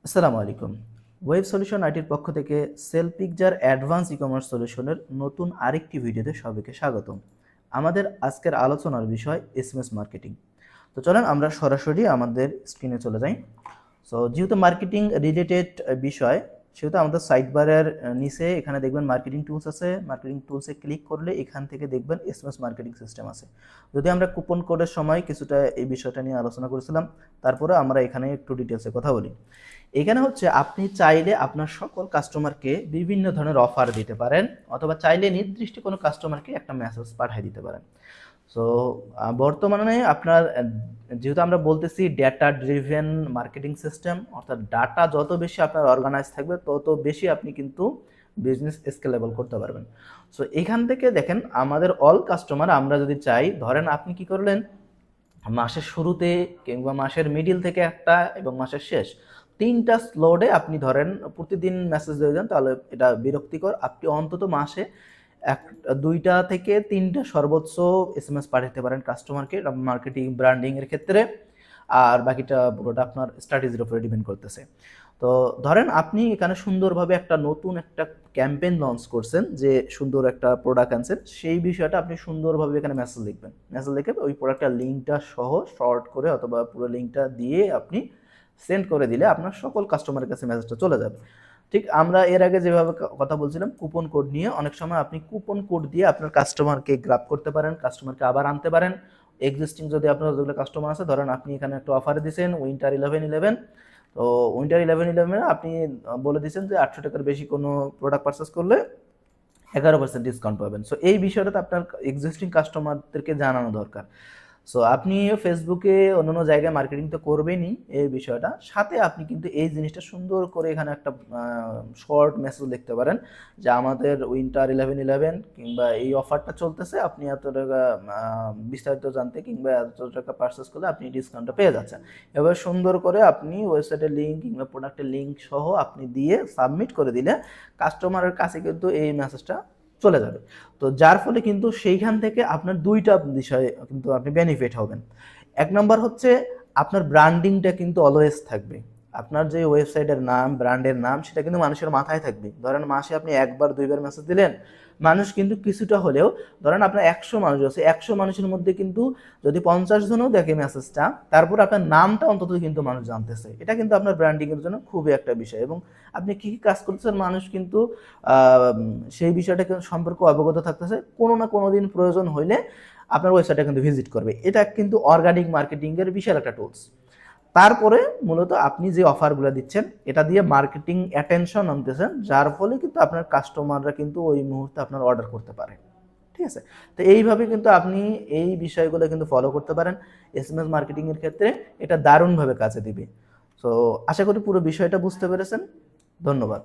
আসসালামু আলাইকুম। Web solution আইটির পক্ষ থেকে সেল পিকজার অ্যাডভান্স ই কমার্স সলিউশনের নতুন আরেকটি ভিডিওতে সবাইকে স্বাগতম। আমাদের আজকের আলোচনার বিষয় এসএমএস মার্কেটিং। তো চলেন আমরা সরাসরি আমাদের স্ক্রিনে চলে যাই। যেহেতু মার্কেটিং রিলেটেড বিষয়, সেহেতু আমাদের সাইড বারের নিচে এখানে দেখবেন মার্কেটিং টুলস আছে। মার্কেটিং টুলসে ক্লিক করলে এখান থেকে দেখবেন এসএমএস মার্কেটিং সিস্টেম আছে। যদি আমরা কুপন কোডের সময় কিছুটা এই বিষয়টা নিয়ে আলোচনা করেছিলাম, তারপরে আমরা এখানে একটু ডিটেলসে কথা বলি। এখানে হচ্ছে আপনি চাইলে আপনার সকল কাস্টমারকে বিভিন্ন ধরনের অফার দিতে পারেন, অথবা চাইলে নির্দিষ্ট কোনো কাস্টমারকে একটা মেসেজ পাঠিয়ে দিতে পারেন। সো বর্তমানে আপনার যেহেতু আমরা বলতেছি ডেটা ড্রিভেন মার্কেটিং সিস্টেম, অর্থাৎ ডাটা যত বেশি আপনার অর্গানাইজ থাকবে তত বেশি আপনি কিন্তু বিজনেস স্কেলেবল করতে পারবেন। সো এখান থেকে দেখেন আমাদের অল কাস্টমার, আমরা যদি চাই, ধরেন আপনি কি করলেন মাসের শুরুতে কিংবা মাসের মিডিল থেকে একটা এবং মাসের শেষ তিনটা স্লটে আপনি ধরেন প্রতিদিন মেসেজ দিয়ে দেন, তাহলে এটা বিরক্তিকর। আপনি অন্তত মাসে দুইটা থেকে তিনটা সর্বোচ্চ এসএমএস পাঠাতে পারেন কাস্টমারকে, মার্কেটিং ব্র্যান্ডিং এর ক্ষেত্রে। আর বাকিটা পুরোটা আপনার স্ট্র্যাটেজির উপরে ডিপেন্ড করতেছে। তো ধরেন আপনি এখানে সুন্দরভাবে একটা নতুন একটা ক্যাম্পেইন লঞ্চ করছেন, যে সুন্দর একটা প্রোডাক্ট আনছেন, সেই বিষয়টা আপনি সুন্দরভাবে এখানে মেসেজ লিখবেন। মেসেজ লিখে ওই প্রোডাক্টের লিঙ্কটা সহ শর্ট করে অথবা পুরো লিঙ্কটা দিয়ে আপনি সেন্ড করে দিলে আপনার সকল কাস্টমারের কাছে মেসেজটা চলে যাবে। ঠিক আমরা এর আগে যেভাবে কথা বলছিলাম কুপন কোড নিয়ে, অনেক সময় আপনি কুপন কোড দিয়ে আপনার কাস্টমারকে গ্রাব করতে পারেন, কাস্টমারকে আবার আনতে পারেন। এক্সিস্টিং যদি আপনার যেগুলো কাস্টমার আছে, ধরেন আপনি এখানে একটা অফারে দিয়েছেন উইন্টার 11/11, তো উইন্টার 11/11 আপনি বলে দিয়েছেন যে 800 টাকার বেশি কোনো প্রোডাক্ট পারচেস করলে 11% ডিসকাউন্ট পাবেন। সো এই বিষয়টা আপনার এক্সিস্টিং কাস্টমারদেরকে জানানো দরকার। সো আপনি ফেসবুকে অন্যান্য জায়গায় মার্কেটিং তো করবেনই, এই বিষয়টা সাথে আপনি কিন্তু এই জিনিসটা সুন্দর করে এখানে একটা শর্ট মেসেজ লিখতে পারেন যে আমাদের উইন্টার 11/11 কিংবা এই অফারটা চলতেছে, আপনি এত টাকা বিস্তারিত জানতে কিংবা এত টাকা পারচেস করলে আপনি ডিসকাউন্টটা পেয়ে যাচ্ছেন। এবার সুন্দর করে আপনি ওয়েবসাইটের লিঙ্ক কিংবা প্রোডাক্টের লিঙ্ক সহ আপনি দিয়ে সাবমিট করে দিলে কাস্টমারের কাছে কিন্তু এই মেসেজটা চলে যাবে। তো যার ফলে কিন্তু সেইখান থেকে আপনার দুইটা বিষয়ে কিন্তু আপনি বেনিফিট হবেন। এক নম্বর হচ্ছে আপনার ব্র্যান্ডিংটা কিন্তু অলওয়েজ থাকবে। আপনার যে ওয়েবসাইটের নাম, ব্র্যান্ডের নাম, সেটা কিন্তু মানুষের মাথায় থাকবে। ধরেন মাসে আপনি একবার দুইবার মেসেজ দিলেন, মানুষ কিন্তু কিছুটা হলেও, ধরেন আপনার 100 মানুষ আছে, 100 মানুষের মধ্যে কিন্তু যদি 50 জনও দেখে মেসেজটা, তারপর আপনার নামটা অন্তত কিন্তু মানুষ জানতেছে। এটা কিন্তু আপনার ব্র্যান্ডিংয়ের জন্য খুবই একটা বিষয়। এবং আপনি কী কী কাজ করতেছেন মানুষ কিন্তু সেই বিষয়টা সম্পর্কে অবগত থাকতেছে। কোনো না কোনো দিন প্রয়োজন হইলে আপনার ওয়েবসাইটটা কিন্তু ভিজিট করবে। এটা কিন্তু অর্গানিক মার্কেটিংয়ের বিশাল একটা টুলস। তারপরে মূলত আপনি যে অফারগুলো দিচ্ছেন এটা দিয়ে মার্কেটিং অ্যাটেনশন আনতেছেন, যার ফলে কিন্তু আপনার কাস্টমাররা কিন্তু ওই মুহূর্তে আপনার অর্ডার করতে পারে। ঠিক আছে? তো এইভাবে কিন্তু আপনি এই বিষয়গুলো কিন্তু ফলো করতে পারেন এসএমএস মার্কেটিংয়ের ক্ষেত্রে। এটা দারুণভাবে কাজে দিবে। সো আশা করি পুরো বিষয়টা বুঝতে পেরেছেন। ধন্যবাদ।